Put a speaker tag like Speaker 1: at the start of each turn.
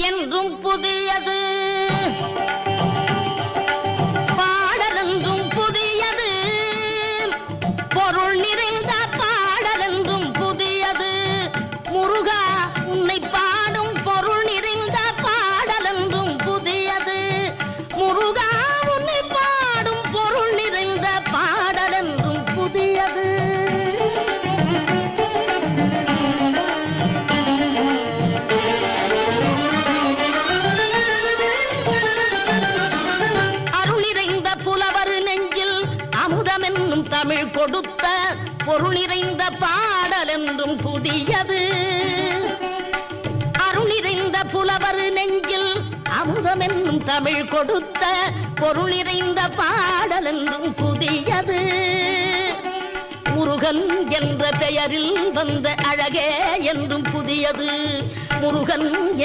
Speaker 1: என்றும் புதியது, பாடலென்றும் புதியது, பொருள் நிறைந்த பாடலென்றும் புதியது. முருகா உன்னை பாடும் பொருள் நிறைந்த பாடலென்றும் புதியது. முருகா உன்னை பாடும் பொருள் நிறைந்த பாடலென்றும் புதியது. அமுதமென்னும் தமிழ் கொடுத்த பொருள் நிறைந்த பாடல் என்றும் புதியது. அருள் நிறைந்த புலவர் நெஞ்சில் அமுதமென்னும் தமிழ் கொடுத்த பொருள் நிறைந்த பாடல் என்றும் புதியது. முருகன் என்ற பெயரில் வந்த அழகே என்றும் புதியது. முருகன்